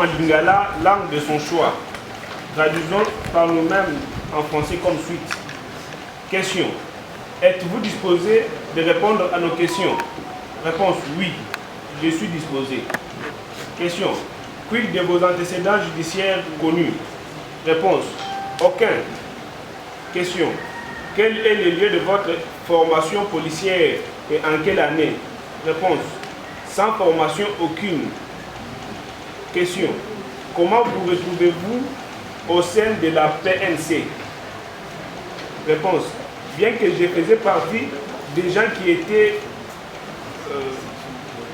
en lingala, langue de son choix. Traduisons par nous-mêmes en français comme suite. Question. Êtes-vous disposé de répondre à nos questions? Réponse. Oui, je suis disposé. Question. Quid de vos antécédents judiciaires connus? Réponse. Aucun. Question. Quel est le lieu de votre formation policière et en quelle année? Réponse. Sans formation aucune. Question. Comment vous retrouvez-vous au sein de la PNC? Réponse. Bien que je faisais partie des gens qui étaient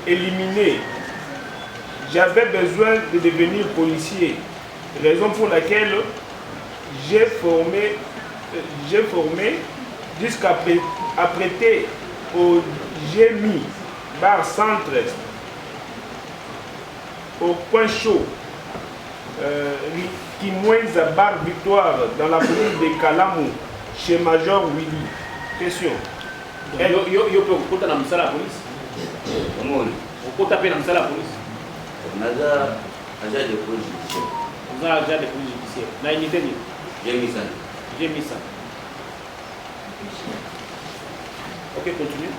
éliminés, j'avais besoin de devenir policier. Raison pour laquelle j'ai formé jusqu'à prêter au GMI, bar centre, au point chaud, Kimwenza bar Victoire, dans la commune de Kalamu, chez Major Willy. Question. Yo peux écouter la missa la police. Comment on peut taper la missa la police. On a agent de police judiciaire. On a agent de police judiciaire. Na unité ni. J'ai mis ça. Ok, continue.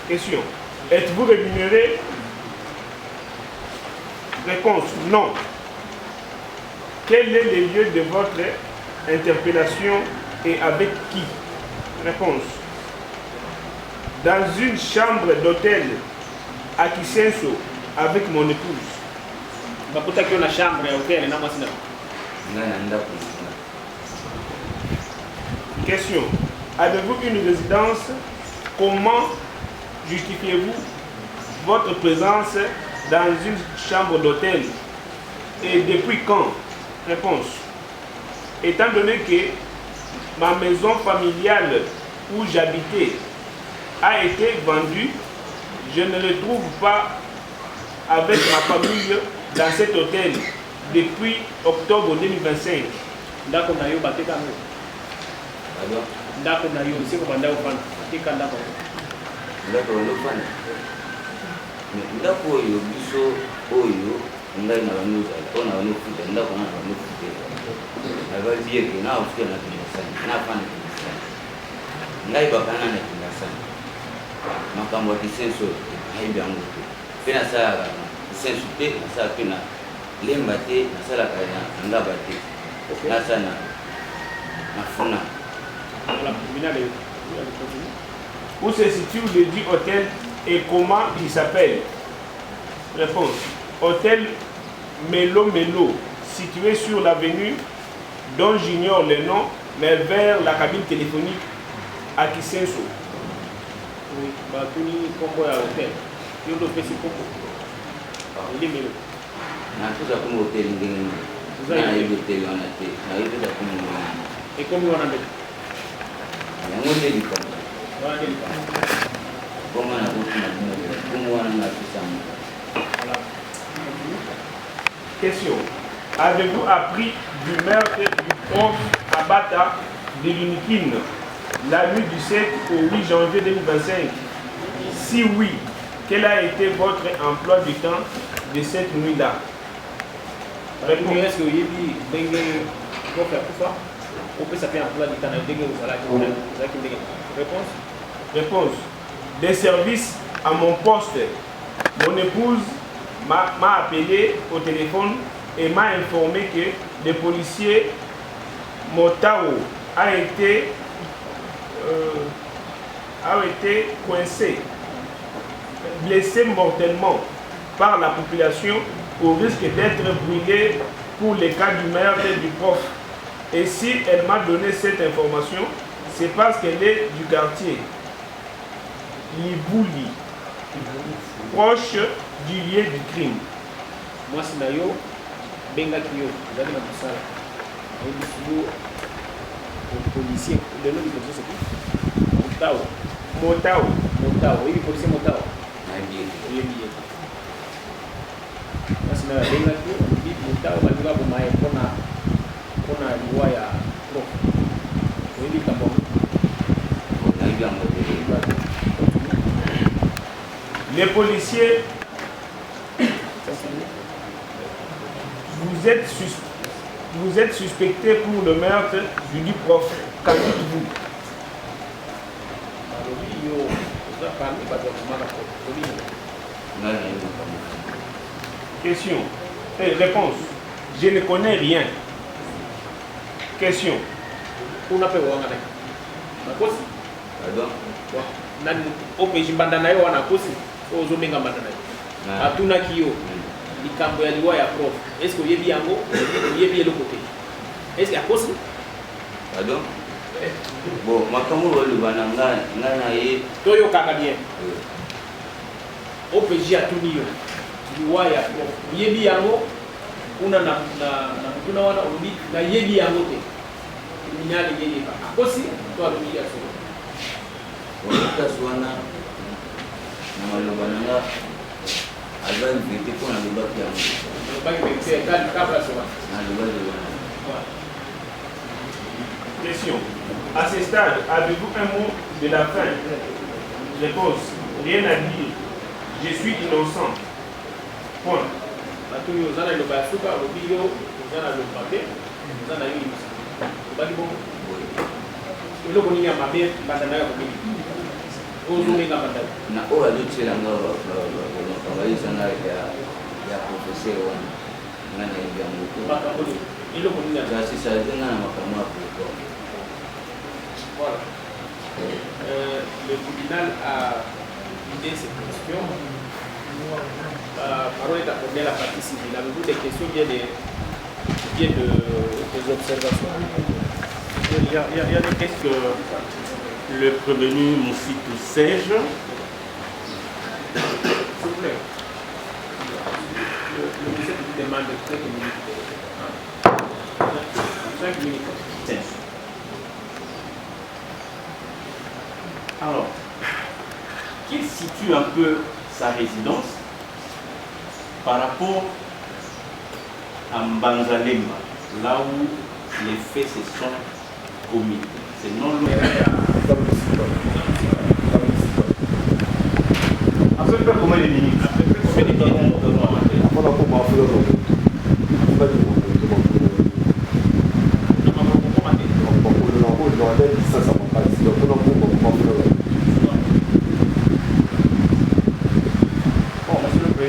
Question. Êtes-vous rémunéré? Réponse. Non. Quel est le lieu de votre interpellation et avec qui? Réponse. Dans une chambre d'hôtel à Kisenso avec mon épouse. Bakuta qui a une chambre d'hôtel na masina. Question. Avez-vous une résidence? Comment justifiez-vous votre présence dans une chambre d'hôtel? Et depuis quand? Réponse. Étant donné que ma maison familiale où j'habitais a été vendue, je ne le trouve pas avec ma famille dans cet hôtel depuis octobre 2025. Ndako na yo bateka no. Alors, Ndako na yo siko banda ufana. Tika ndako. ndako ndo fana. Ndako yo biso oyo ngai na banuza ona banu futa ndako na banu futa. Na baziye ke na ufuta na kinasani. Na fana kinasani. Ngai bakana na kinasani. Makambo ya kisenso haibi yangu. Pena saa kisenso te na saa pena lemba te na sala kana ngaba te. Na sana mafuna. Où se situe le dit hôtel et comment il s'appelle? Réponse. Hôtel Melo Melo, situé sur l'avenue dont j'ignore le nom, mais vers la cabine téléphonique à Kisenso. Oui, batuni kombo ya hôtel. Yo do pesi kombo. Ili Melo. Na tuza kuma hôtel ngene. Na hiyo hôtel wana te. Na hiyo tuza kuma ngene. Et comme on a dit. Yango ndio liko. Wana ndio liko. Kama na kutu na kuma wana na kisamu. Voilà. Question. Avez-vous appris du meurtre du prof Abata de l'Unikine la nuit du 7 au 8 janvier 2025? Si oui, quel a été votre emploi du temps de cette nuit-là? Réponse. Est-ce que vous avez dit pour faire tout ça? On peut s'appeler emploi du temps de Réponse. Réponse. Des services à mon poste. Mon épouse m'a appelé au téléphone et m'a informé que le policier Motao a été coincé, blessé mortellement par la population au risque d'être brûlé pour le cas du meurtre du prof. Et si elle m'a donné cette information, c'est parce qu'elle est du quartier Libouli, proche du lieu du crime. Moi, c'est d'ailleurs Benga Kyo, vous avez la salle. Le policier, le nom du policier c'est qui? Motao. Oui, le policier Motao. Il est lié. Moi, c'est d'ailleurs Benga Kyo, Motao, il va vous mailler pour la loi ya prof. Oui, il est bon. Les policiers vous êtes suspecté pour le meurtre du dit prof. Qu'en dites-vous? Question. Réponse. Je ne connais rien. Question. Pardon? OPJ bandana yo wana kosi ozomenga bandana yo atuna kiyo likambo ya liwa ya prof est-ce que oyebi yango oyebi eloko te est-ce que akosi Pardon? Bon, makambo olobana nga na ye toyokaka bien OPJ atuni yo liwa ya prof oyebi yango kuna na mutuna wana olobi na yebi yango te minyali yeyeba akosi to alobi ya solo wakati wana na maloba nanga alba vérité pour na lobaki yango Question. À ce stade, avez-vous un mot de la fin? Réponse. Rien à dire. Je suis innocent. Point. na oyo azotielanga baisanga ya professeur wana nga na yebi yango jasisage nga na makambo ya pourquoi. Voilà. Le tribunal a vidé ces questions. Parole est accordée à la partie civile. Avez-vous des questions bien des observations? Il y a des questions que le prévenu Moussitou Serge. S'il vous plaît. Le monsieur vous demande 5 minutes. 5 minutes. Alors, qu'il situe un peu sa résidence par rapport à Mbanzalemba, là où les faits se sont commis. C'est non loin. Après, comment les minutes?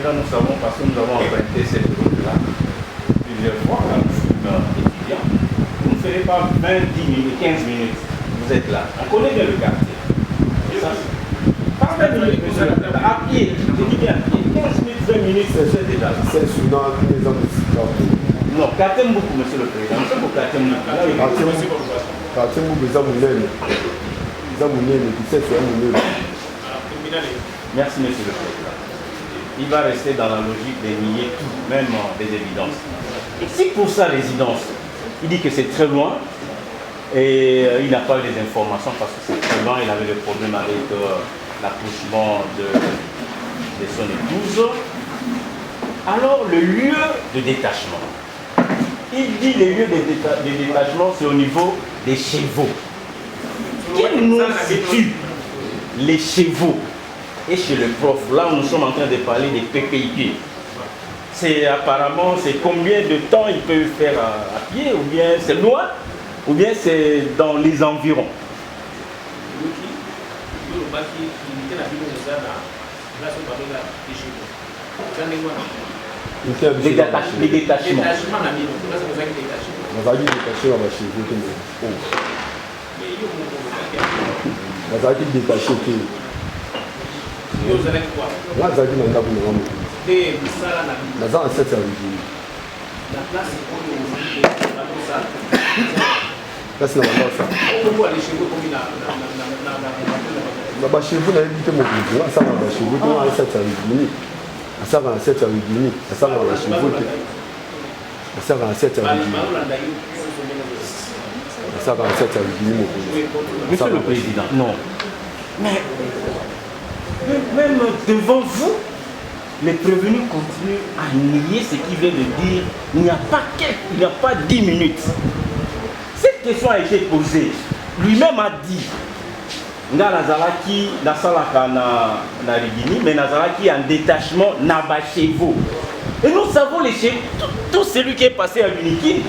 Nous savons parce que nous avons emprunté cette route-là plusieurs fois quand nous sommes étudiants. Vous ne ferez pas 20, 10 minutes, 15 minutes. Vous êtes là. On connaît bien le quartier. Pas 20 minutes, monsieur le président. À pied, je dis bien à pied. 15 minutes, 20 minutes, c'est déjà là. C'est soudain que les hommes Non, Katembouk, monsieur le président. C'est pour Katembouk. Katembouk, les hommes l'aiment. Les hommes l'aiment, qui sait c'est un l'aiment. Merci, monsieur le président. Il va rester dans la logique de nier tout, même des évidences. Et si pour sa résidence, il dit que c'est très loin et il n'a pas eu les informations parce que c'est très loin, il avait le problème avec l'accouchement de son épouse. Alors le lieu de détachement, il dit le lieu de détachement c'est au niveau des chevaux. Qui nous situe les chevaux? Et chez le prof, là où nous sommes en train de parler des PPIP, c'est apparemment, c'est combien de temps il peut faire à pied, ou bien c'est loin, ou bien c'est dans les environs. Les détachements. Là, ça dit maintenant pour nous. Là, ça c'est ça. La place est Là, c'est normalement ça. on voit les chevaux comme il a. Là, chez vous, vous avez dit que mon pays, là, ça va chez vous, comment ça t'a réuni? Ça va, ça t'a réuni. Ça va chez vous. Ça va, ça t'a réuni. Ça va, ça t'a réuni, mon pays. Monsieur le Président, non. Mais même devant vous, les prévenus continuent à nier ce qu'il vient de dire. Il n'y a pas 10 minutes. Cette question a été posée. Lui-même a dit, nga nazalaki nasalaka na rigini, mais nazalaki en détachement na bachevo. Et nous savons les chevaux, tout celui qui est passé à l'Unikin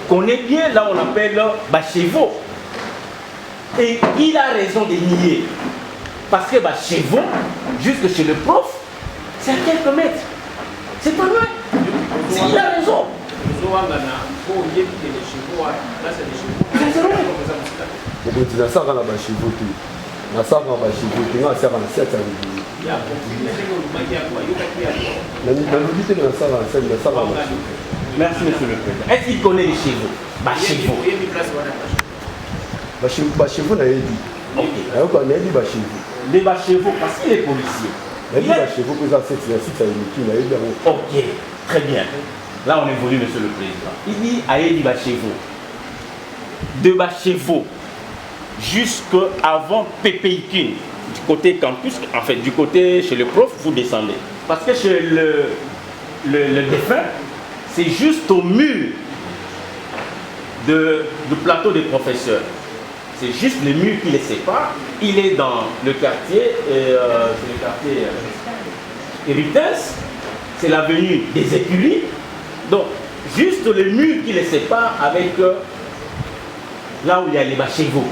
connaît bien là on appelle Bachevo. Et il a raison de nier. Parce que Bachevo, jusque chez le prof, c'est à quelques mètres. C'est pas loin. Il a raison. Merci, monsieur le président. Est-ce qu'il connaît les chevaux? Bachevo. Bachevo n'a dit. Ok. Les Bachevo, parce qu'il est policier. Ok, très bien. Là, on évolue, monsieur le président. Il dit Aïdi Bachevo. De Bachevo jusqu'avant Pépéikin, du côté campus, en fait, du côté chez le prof, vous descendez. Parce que chez le défunt, c'est juste au mur du plateau des professeurs. C'est juste le mur qui les sépare. Il est dans le quartier, Hérutens, c'est l'avenue des Écuries. Donc, juste le mur qui les sépare avec là où il y a les Bachevo.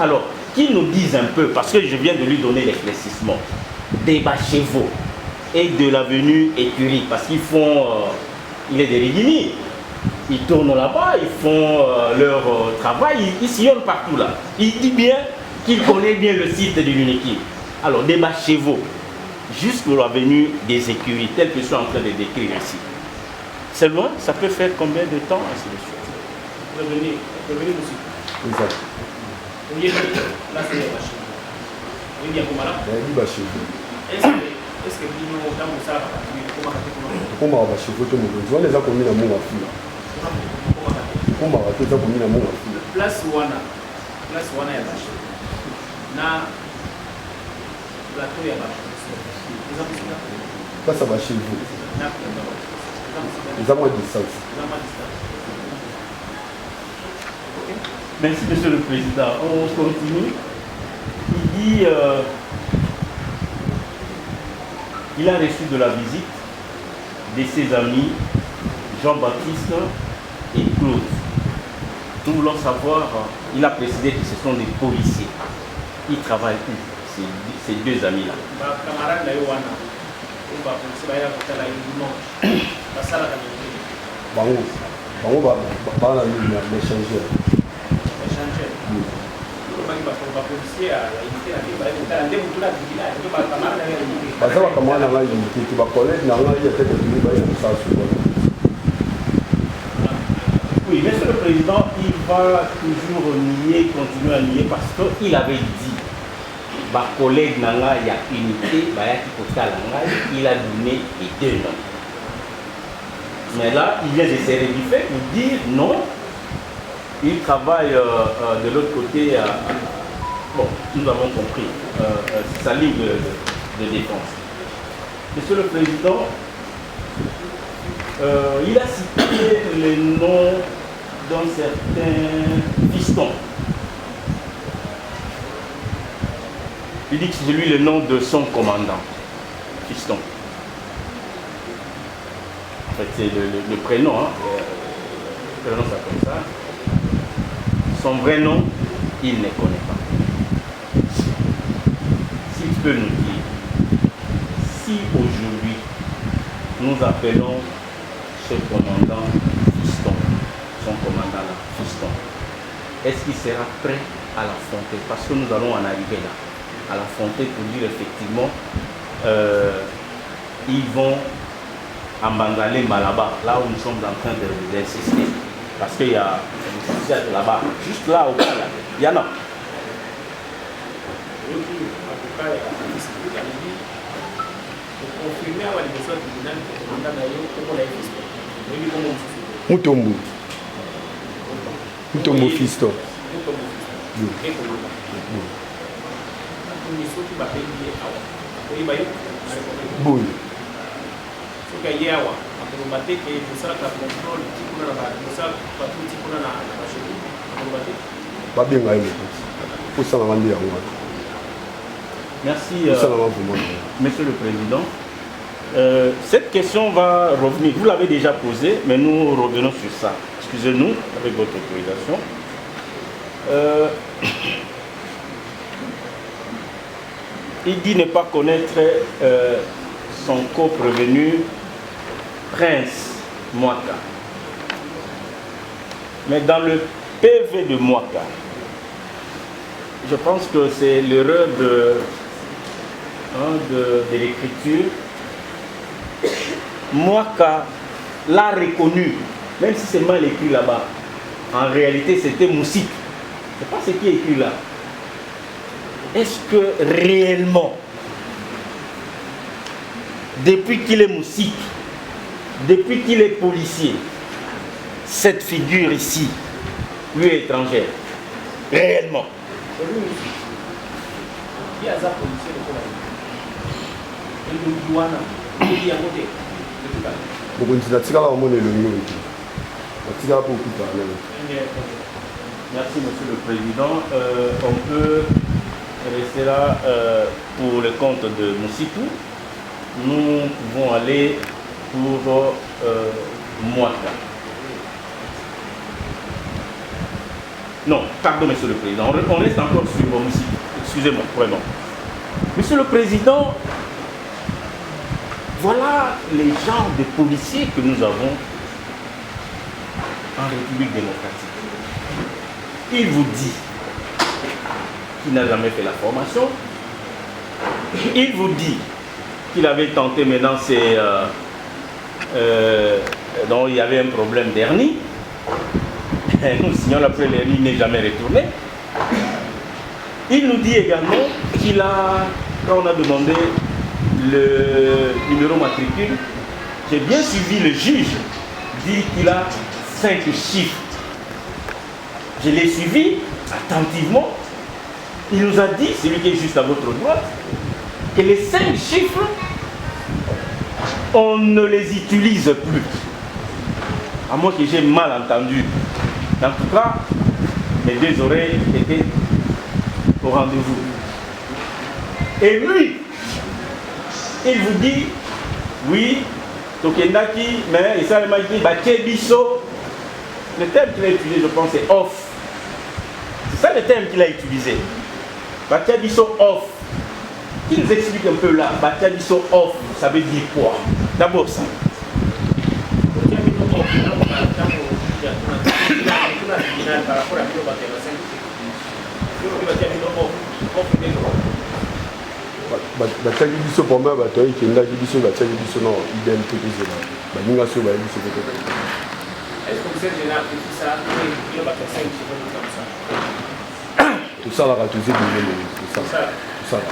Alors, qu'ils nous disent un peu, parce que je viens de lui donner l'éclaircissement, des Bachevo et de l'avenue Écurie, parce qu'ils font, il est des Rigini. Ils tournent là-bas, ils font leur travail, ils sillonnent partout là. Il dit bien qu'il connaît bien le site de l'Unikin. Alors, des Bachevo jusqu'à l'avenue des Écuries, tel que je suis en train de décrire ici. C'est loin, ça peut faire combien de temps ainsi de suite? Revenez aussi. Exact. Là, c'est les Bachevo. Oui, bien, comment là? Est-ce que Bino, dans mon sac, comment Bachevo, tout le monde, tu vois les gens qui ont mis la main à fou là. Comment tout ça pour mis la main à fou là. Place Wana ya Bachevo. Na plateau ya Bachevo. Place à Bachevo. Ils ont moins de distance. Merci, monsieur le président. On continue. Il dit il a reçu de la visite de ses amis Jean-Baptiste et Claude. Nous voulons savoir, il a précisé que ce sont des policiers. Ils travaillent où, ces deux amis-là? Oui, monsieur le président, il va toujours nier, continuer à nier parce qu'il avait dit, ma collègue Nanga, il y a unité, il a donné les deux noms. Mais là, il vient de se rédiger pour dire non. Il travaille de l'autre côté, bon, nous avons compris, sa ligne de défense. Monsieur le Président, il a cité les noms d'un certain fiston. Il dit que c'est lui le nom de son commandant, fiston. En fait, c'est le prénom, hein. Le prénom, c'est comme ça. Son vrai nom, il ne connaît pas. S'il peut nous dire, si aujourd'hui nous appelons ce commandant fiston, son commandant là, fiston, est-ce qu'il sera prêt à l'affronter? Parce que nous allons en arriver là, à l'affronter pour dire effectivement, ils vont en Bangalé Malaba, là où nous sommes en train d'insister. Parce qu'il y a là-bas, juste là au bas, là, il y en a. Mutombo. Mutombo fiston. Boy. Merci, Monsieur le Président. Cette question va revenir. Vous l'avez déjà posée, mais nous revenons sur ça. Excusez-nous, avec votre autorisation. Il dit ne pas connaître son co-prévenu Prince Mwaka. Mais dans le PV de Mwaka, je pense que c'est l'erreur de l'écriture. Mwaka l'a reconnu, même si c'est mal écrit là-bas. En réalité, c'était Moussik. Ce n'est pas ce qui est écrit là. Est-ce que réellement, depuis qu'il est Moussik, depuis qu'il est policier, cette figure ici, lui est étrangère? Réellement. Merci, Monsieur le Président. On peut rester là pour le compte de Moussipou. Nous pouvons aller pour Mwaka. Non, pardon, Monsieur le Président. On reste encore sur Moussipou. Excusez-moi, vraiment. Monsieur le Président, voilà les genres de policiers que nous avons en République démocratique. Il vous dit qu'il n'a jamais fait la formation. Il vous dit qu'il avait tenté maintenant, donc il y avait un problème d'hernie. Nous signons après l'hernie n'est jamais retourné. Il nous dit également qu'il a, quand on a demandé le numéro matricule, j'ai bien suivi le juge, dit qu'il a 5 chiffres. Je l'ai suivi attentivement. Il nous a dit, celui qui est juste à votre droite, que les 5 chiffres, on ne les utilise plus. À moins que j'ai mal entendu. En tout cas, mes 2 oreilles étaient au rendez-vous. Et lui, il vous dit, oui, Tokendaki, mais il s'est dit, Bakebiso. Le terme qu'il a utilisé, je pense, c'est off. C'est ça le terme qu'il a utilisé. Bakebiso off. Il nous explique un peu là. Bakebiso off, ça veut dire quoi? D'abord ça. batiaki biso pombe bato ekendaki biso batiaki biso no idem te tozela baninga so bayebi biso te tosalaka tozi tosala.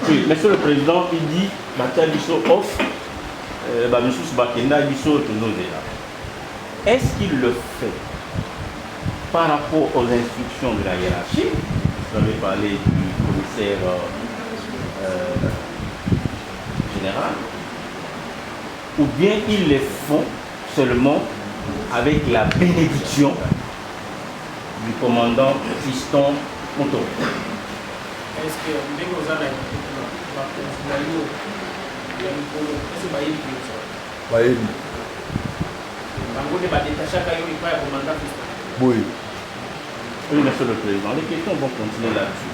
Oui, Monsieur le Président, il dit batiaki biso off, bamisusu bakenda biso tozozela. Est-ce qu'il le fait par rapport aux instructions de la hiérarchie? Vous avez parlé du commissaire général, ou bien ils les font seulement avec la bénédiction du commandant Fiston Moto? Est-ce que vous avez oui. Oui, Monsieur le Président, les questions vont continuer là-dessus.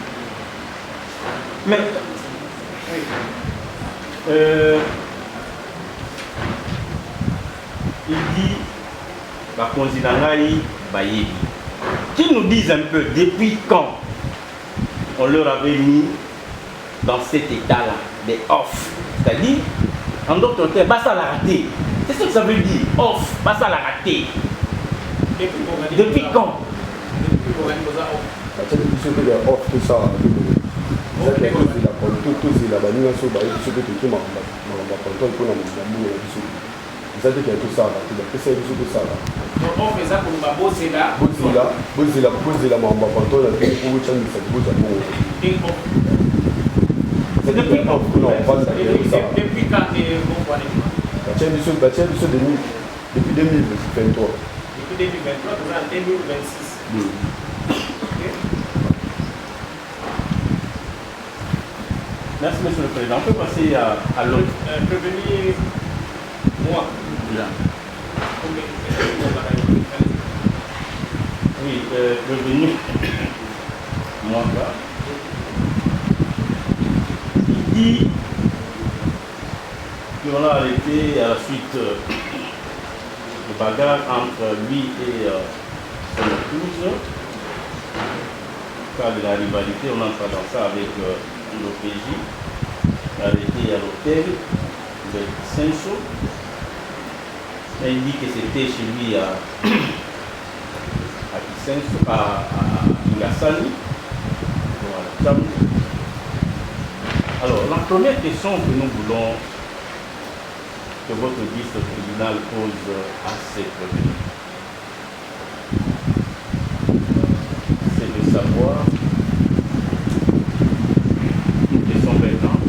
Mais, il dit, qu'ils nous disent un peu depuis quand on leur avait mis dans cet état-là, des off. C'est-à-dire, en d'autres termes, ça l'a raté. C'est ce que ça veut dire, off, ça l'a raté. Depuis quand? Depuis 2023. Depuis 2023, nous sommes en 2026. Merci, Monsieur le Président. On peut passer à l'autre. Prévenir moi. Oui, revenu. Moi, là. Il dit qu'on a arrêté à la suite de bagarre entre lui et son épouse. Cas de la rivalité, on entre dans ça avec l'OPJ, arrêté à l'hôtel de Senso. Et il dit que c'était chez lui à Kisenso, à Ngasani. Voilà. Alors, la première question que nous voulons que votre vice-tribunal pose à ces prévenus, c'est de savoir, une question maintenant,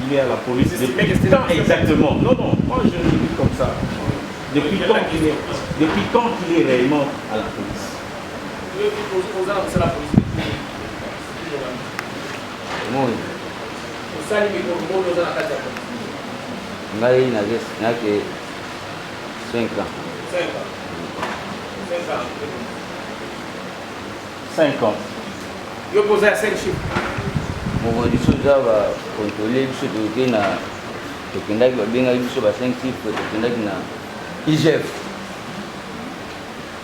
il est à la police depuis quand exactement? Non, moi je le dis comme ça. Depuis quand il est réellement à la police? C'est la police. Moi, Osali mikoro moto za kati ya police. ngai nake 5 ans. 5 ans. Yo posé à 5 chiffres. Mokondi biso eza bakontrole biso toke na tokendaki babengaki biso ba 5 chiffres tokendaki na IGF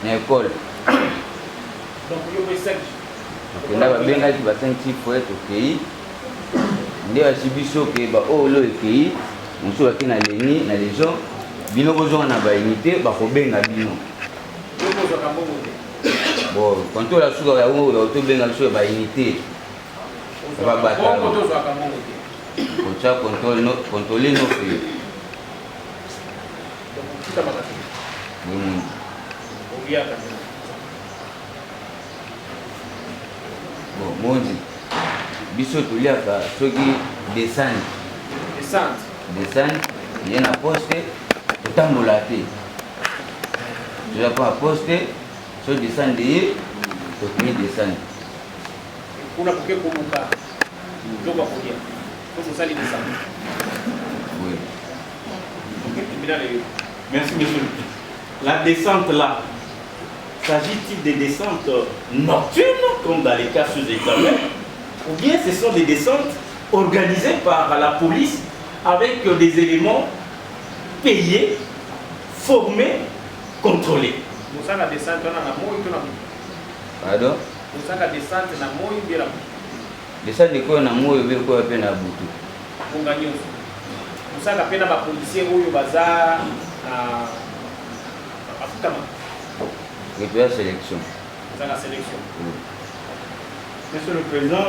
na école. Donc yo posé 5 chiffres. Tokendaki babengaki ba 5 chiffres tokei nde basi biso ke baolo ekei mosusu bake na leni na légion bino bozonga na baunité bakobenga bino. Yo kozwaka mbongo te. Bon, contrôle suka yango oyo tobenga biso baunité babata tozwaka mbongo te. kotia contrôle no fe Donc kitamaka te. Obiaka te. bon mondi biso toliaka soki descente ye na poste totambola te toza mpo na poste so descende ye tokei descende kuna koke koluka biloko ya kolia po tosali descente. oui. Merci, monsieur le président. La descente là, s'agit-il des descentes nocturnes, comme dans les cas sous-examen, ou bien ce sont des descentes organisées par la police avec des éléments payés, formés, contrôlés? Mosaka descente wana na moi to na Pardon? mosaka descente na moi bila descende koyo na moyo be koyo pe na butu kunga nyonso. Mosaka pe na ba policier oyo baza na afutama. et puis la sélection. Baza na sélection. Monsieur le Président,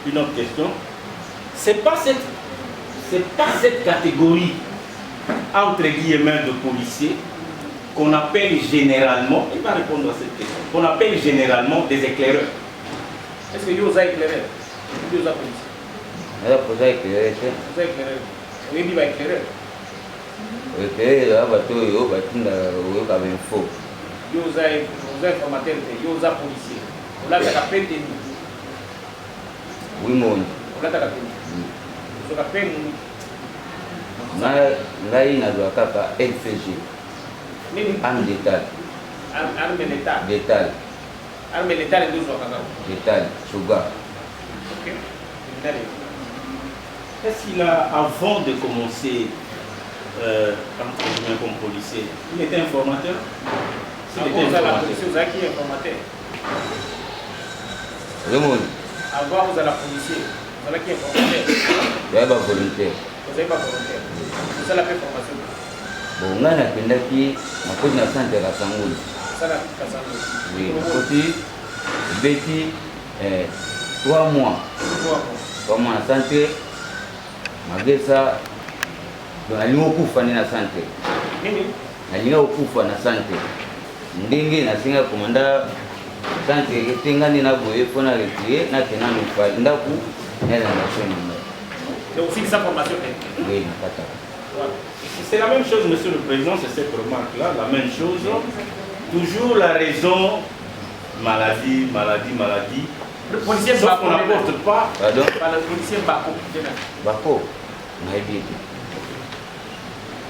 une autre question. C'est pas cette catégorie, entre guillemets, de policiers qu'on appelle généralement, il va répondre à cette question, qu'on appelle généralement des éclaireurs. Est-ce que vous avez éclairé? Vous avez policier. Elle a posé éclairé. Vous avez éclairé. Vous avez éclairé. Éclairé, là, bateau, yo, batinda, yo, comme info. Vous avez informateur, vous avez policier. Vous avez appelé de nous. Oui, mon. Vous avez appelé. Vous avez appelé. Ngai nazwa kaka LPG. Arme d'état. Arme d'état. D'état. Arme d'état et 12 ans. D'état, Suga. Ok. Est-ce qu'il a, avant de commencer comme policier, il était informateur? S'il était informateur. Vous avez qui informateur? Le monde. Avant, vous avez la policier. Vous avez qui informateur? Il y a pas volontaire. Vous n'avez pas volontaire. Vous avez la formation. Bon, on a appris na côté na centre ya Kasangulu. Ça la Kasangulu. Oui, na côté beti 3 mois. 3 mois na centre. Magesa donc alinga okufa na centre. Nini? Alinga okufa na centre. Ndenge na singa komanda centre ketengani na boye pona retire na tenano pa ndaku na nation. Donc si sa formation oui, na kata. C'est la même chose, Monsieur le Président, c'est cette remarque-là, la même chose. Toujours la raison, maladie. Le policier sauf qu'on n'apporte pas. Pardon? Par le policier Bako. Bako.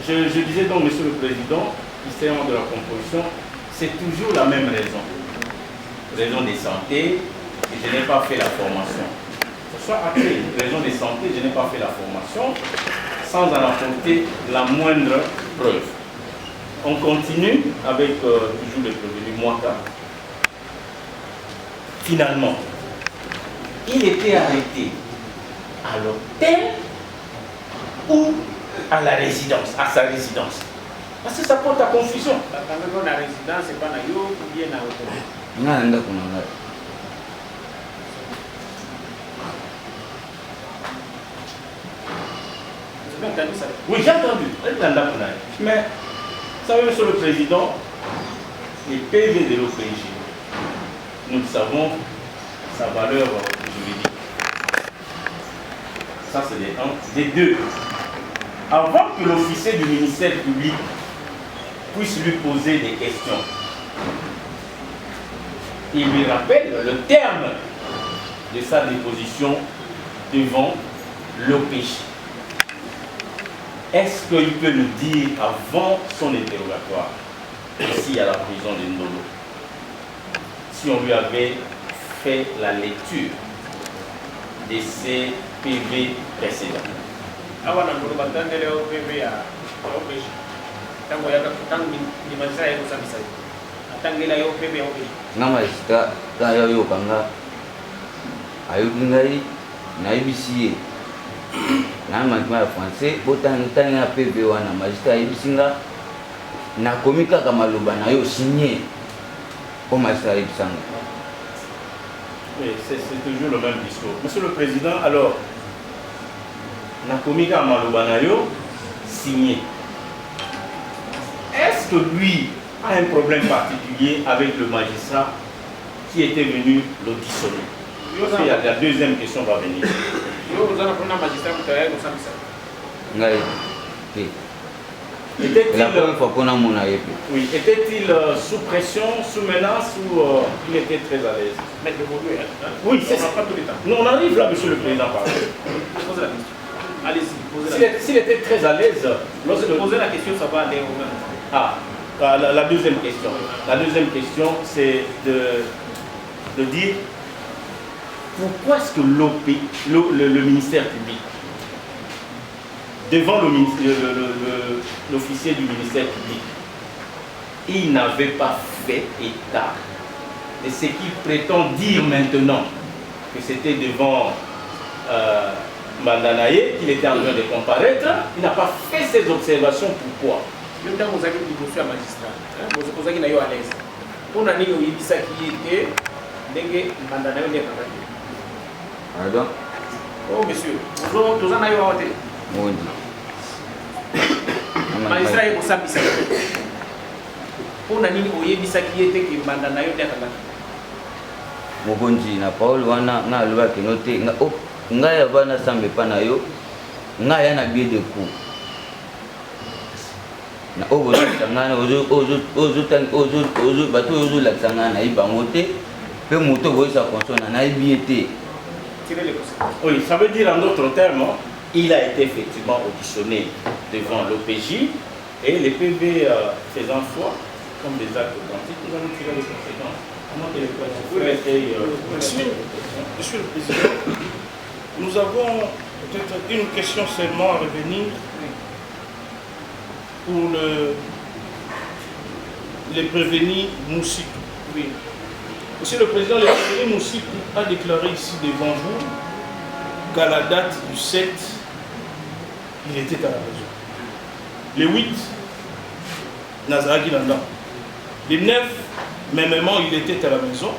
Je disais donc, Monsieur le Président, histoire de la composition, c'est toujours la même raison. Raison de santé, et je n'ai pas fait la formation. Ce soit après, raison de santé, je n'ai pas fait la formation, sans en apporter la moindre preuve. On continue avec toujours le prévenu Mwaka. Finalement, il était arrêté à l'hôtel ou à la résidence, à sa résidence. Parce que ça porte à confusion. Quand la résidence, c'est pas na yo ou bien na l'hôtel. Non. Vous avez entendu ça? Oui, j'ai entendu. Mais, vous savez, Monsieur le Président, les PV de l'OPJ, nous savons sa valeur juridique. Ça, c'est des un. Des deux. Avant que l'officier du ministère public puisse lui poser des questions, il lui rappelle le terme de sa déposition devant l'OPJ. Est-ce qu'il peut nous dire avant son interrogatoire, ici à la prison de Ndolo, si on lui avait fait la lecture de ces PV précédents? Awa na ndolo batandele au PV ya OPJ. Tango ya tango ni magistrat ya kusambisa. Atangela yo PV ya OPJ. Na magistrat ka yo kanga ayuki ngai nayebisi ye na makima ya français botanga PV wana magistrat ayebisi nga nakomi kaka maloba na yo signé au magistrat ayebisanga. Oui, c'est toujours le même discours. Monsieur le Président, alors, Nakomi Kamalobanayo signé. Est-ce que lui a un problème particulier avec le magistrat qui était venu l'auditionner? Parce que la deuxième question va venir. Était-il sous pression, sous menace ou il était très à l'aise? Oui, c'est ça. Nous on arrive là, Monsieur le Président. Posez la question. Allez-y. S'il était très à l'aise, lorsque poser la question, ça va aller au même. Ah, la deuxième question. La deuxième question, c'est de dire pourquoi est-ce que le ministère public, devant l'officier du ministère public, il n'avait pas fait état de ce qu'il prétend dire maintenant, que c'était devant Mandanaye qu'il était en train de comparaître. Il n'a pas fait ces observations. Pourquoi? Même dans vos amis qui sont magistrat, vous avez à l'aise. On a dit qu'il y a qui était dengue Mandanaye. Pardon? Oh monsieur, vous en avez à côté. Magistrat est pour ça. On a dit qu'il était qui Mandanaye. Mokonzi na Paul wana nga alwa kinote nga oh nga ya bana sambe pana yo nga ya na billet de coup na ozo tangana ozo bato ozo la tangana ibangote pe moto boisa consona na billet. Oui, ça veut dire en d'autres termes, il a été effectivement auditionné devant l'OPJ et les PV faisant foi comme des actes authentiques, nous allons tirer les conséquences. Monsieur le Président, nous avons peut-être une question seulement à revenir pour les prévenus Moussik. Oui. Monsieur le Président, le prévenu Moussik a déclaré ici devant vous qu'à la date du 7, il était à la maison. Le 8, Nazaraki Landa. Le 9, mêmement, il était à la maison,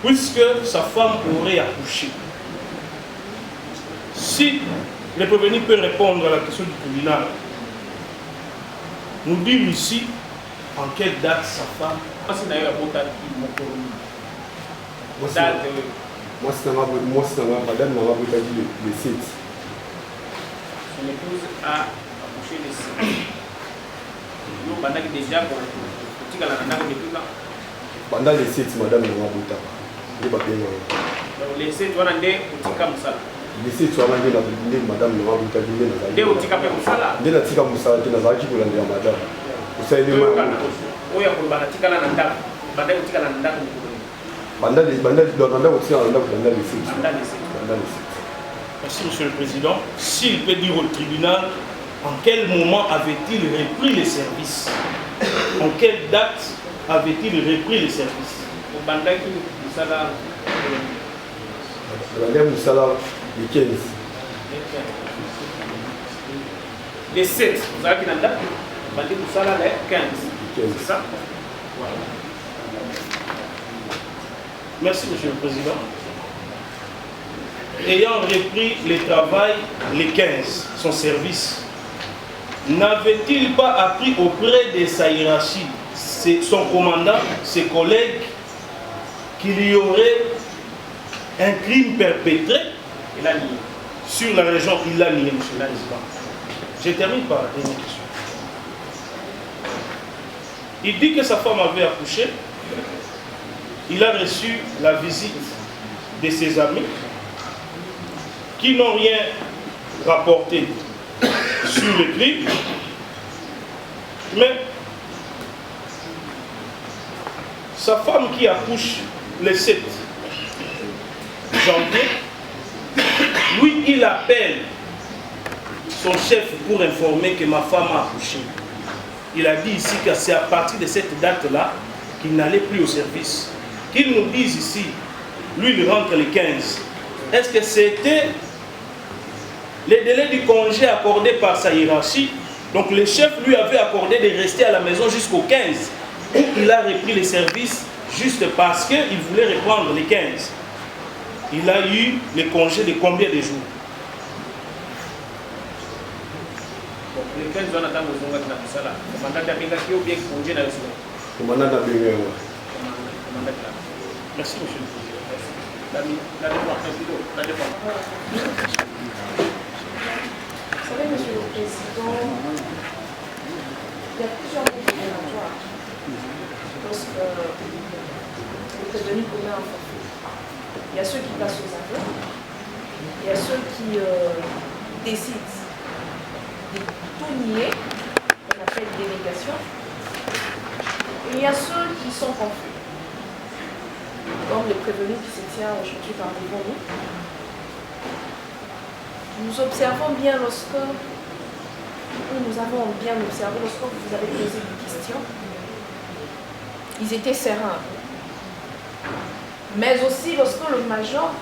puisque sa femme aurait accouché. Si le prévenu peut répondre à la question du tribunal, nous dire ici en quelle date sa femme. Moi, c'est madame n'a pas dit le 7. Son épouse a accouché le 7. Nous, pendant que déjà, pendant les 7, madame n'a pas dit. les 7 wana nde utika musala. Les 7 wana nde madame Laurent Boutaki nde nazali. Nde utika pe musala. Nde natika musala te nazalaki kolandela madame. Osalelema. Oyo akolobana tikala na ndako. Banda utikala na ndako. Banda utikala na ndako banda les 7. Banda les 7. Merci, Monsieur le Président. S'il peut dire au tribunal en quel moment avait-il repris les services, en quelle date avait-il repris les services. Bandaki musala. Bandaki musala le 15. Les 7, vous avez qui n'a pas bandaki musala le 15. C'est ça? Voilà. Merci, Monsieur le Président. Ayant repris le travail le 15, son service, n'avait-il pas appris auprès de sa hiérarchie, son commandant, ses collègues, qu'il y aurait un crime perpétré? Il a nié. Sur la région, il a nié, Monsieur le Président. Je termine par la dernière question. Il dit que sa femme avait accouché. Il a reçu la visite de ses amis qui n'ont rien rapporté sur le crime. Mais sa femme qui accouche le 7 janvier, lui, il appelle son chef pour informer que ma femme a accouché. Il a dit ici que c'est à partir de cette date-là qu'il n'allait plus au service. Qu'il nous dise ici, lui, il rentre le 15. Est-ce que c'était le délai du congé accordé par sa hiérarchie? Donc le chef lui avait accordé de rester à la maison jusqu'au 15. Et il a repris les services juste parce qu'il voulait reprendre les 15. Il a eu le congé de combien de jours? Les 15 jours, on attend aux ongles de la salle. Le mandat d'Abengaki ou bien congé dans le soir. Le mandat d'Abengaki. Merci, Monsieur le Président. La défense, la défense. Vous savez, Monsieur le Président, il y a plusieurs mots opératoires lorsque le prévenu commet un forfait. Il y a ceux qui passent aux aveux, il y a ceux qui décident de tout nier, qu'on appelle délégation, et il y a ceux qui sont confus, comme le prévenu qui se tient aujourd'hui par devant nous. Nous observons bien lorsque, nous avons bien observé lorsque vous avez posé des questions, ils étaient sereins. Mais aussi lorsque le major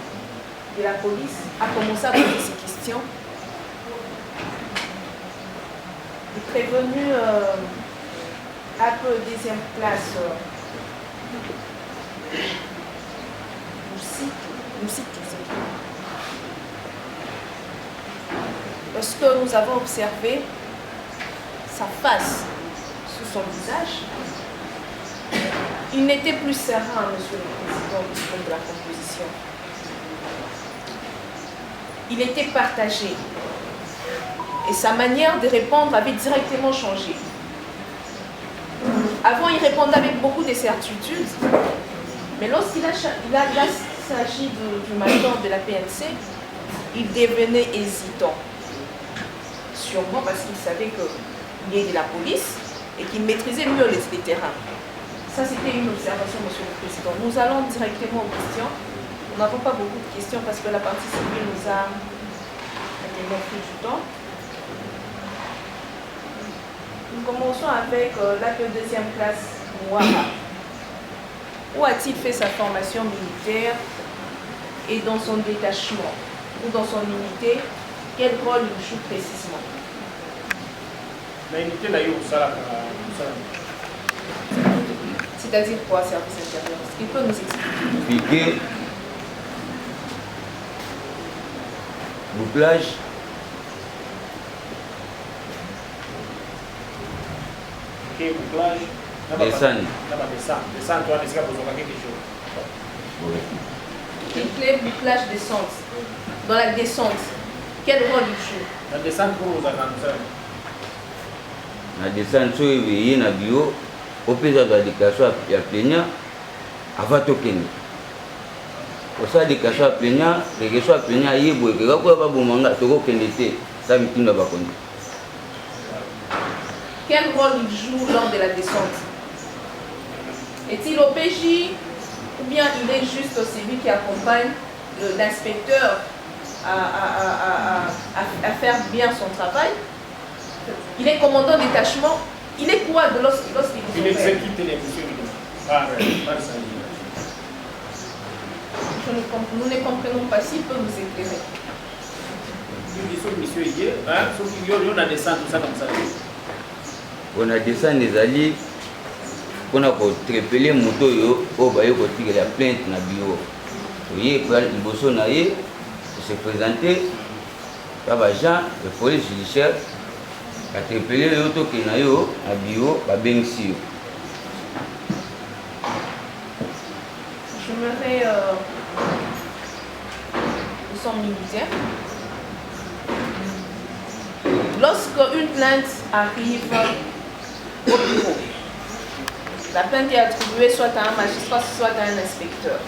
de la police a commencé à poser ces questions, le prévenu un peu deuxième place nous cite tout ça. Lorsque nous avons observé sa face sous son visage, il n'était plus serein, Monsieur le Président, du fond de la composition. Il était partagé. Et sa manière de répondre avait directement changé. Avant, il répondait avec beaucoup de certitude, mais lorsqu'il a s'agit du major de la PNC, il devenait hésitant. Sûrement parce qu'il savait qu'il est de la police et qu'il maîtrisait mieux les terrains. Ça, c'était une observation, Monsieur le Président. Nous allons directement aux questions. Nous n'avons pas beaucoup de questions parce que la partie civile nous a pris du temps. Nous commençons avec la deuxième classe Ouara. Où a-t-il fait sa formation militaire et dans son détachement ou dans son unité, quel rôle il joue précisément? L'unité n'a eu C'est-à-dire quoi, service intérieur? Est-ce qu'il peut nous expliquer? Bouclage. Bouclage. Descendre. Descendre, toi, est-ce qu'il y a besoin de quelque chose? Clé bouclage descente. Dans la descente, quel rôle il joue? La descente pour vous organiser. La descente, il y a un bio, au pays de l'éducation, il y a plaignant, avant token. osala déclaration ya plaignant déclaration ya plaignant ayeboye keka koya babomanga tokokende te sa mitindo ya bakonzi. Quel rôle il joue lors de la descente? Est-il OPJ ou bien il est juste celui qui accompagne l'inspecteur à faire bien son travail? Il est commandant détachement. Il est quoi de lorsqu'il Il exécute les missions par sa vie. Nous ne comprenons pas s'il peut nous éclairer. On a descendu tout ça comme ça. On a descendu les alliés. On a trépelé moto yo au bayo kotikela la plainte na bureau. Oui, il bosso na ye se présenter par agent de police judiciaire a trépelé yo to na yo na bureau ba bengsi yo. J'aimerais nous sommes militaires. Lorsque une plainte arrive au bureau, la plainte est attribuée soit à un magistrat, soit à un inspecteur.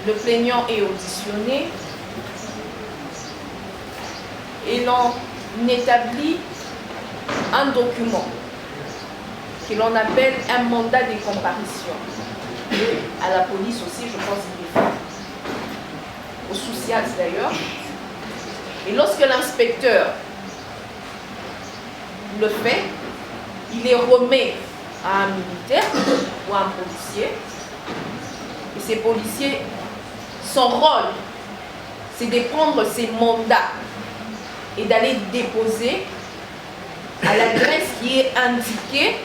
Le plaignant est auditionné et l'on établit un document que l'on appelle un mandat de comparution. À la police aussi, je pense qu'il est fait. Au social d'ailleurs. Et lorsque l'inspecteur le fait, il les remet à un militaire ou à un policier. Et ces policiers, son rôle, c'est de prendre ces mandats et d'aller déposer à l'adresse qui est indiquée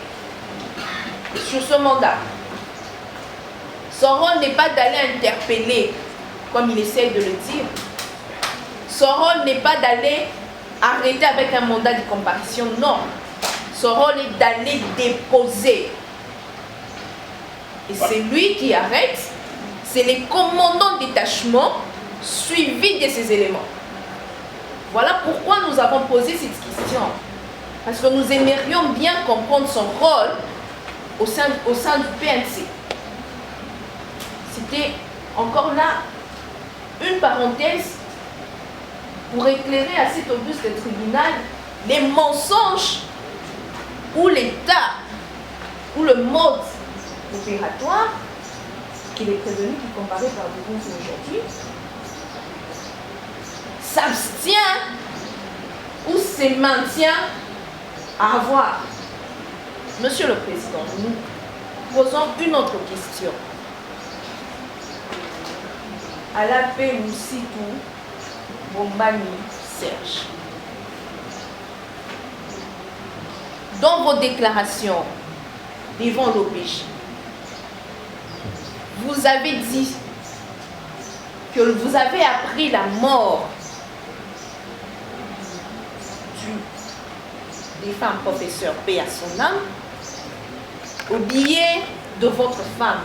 sur ce mandat. Son rôle n'est pas d'aller interpeller, comme il essaie de le dire. Son rôle n'est pas d'aller arrêter avec un mandat de comparution, non. Son rôle est d'aller déposer. Et c'est lui qui arrête, c'est les commandants de détachement suivis de ces éléments. Voilà pourquoi nous avons posé cette question. Parce que nous aimerions bien comprendre son rôle au sein du PNC. C'était encore là une parenthèse pour éclairer à cet auguste tribunal les mensonges ou l'état ou le mode opératoire qu'il est prévenu qui comparé par le conseil aujourd'hui s'abstient ou se maintient à avoir. Monsieur le Président, nous posons une autre question. À la paix, nous citons Bombani Serge. Dans vos déclarations devant l'OPJ, vous avez dit que vous avez appris la mort du défunt professeur paix à son âme au billet de votre femme.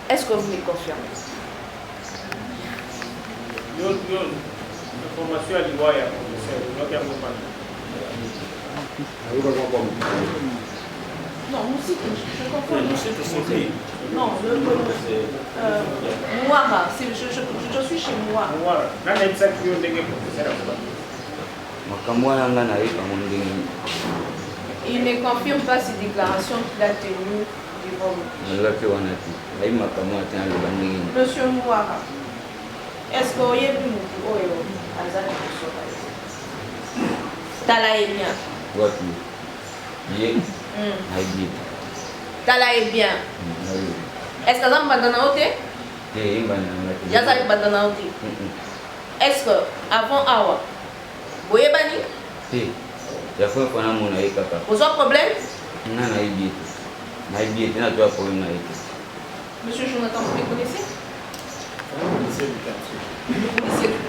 Est-ce que vous les confirmez? L'information à l'Ivoire, non, je comprends. Non, Mouara, je suis chez Mouara. Il ne confirme pas ces déclarations qu'il a tenues devant nous. Monsieur Mouara, est-ce que vous avez vu Tala est bien. Tala est bien. Est-ce que vous avez est-ce que avant Awa, vous avez bani? Vous avez un problème? Monsieur Jonathan, vous les connaissez?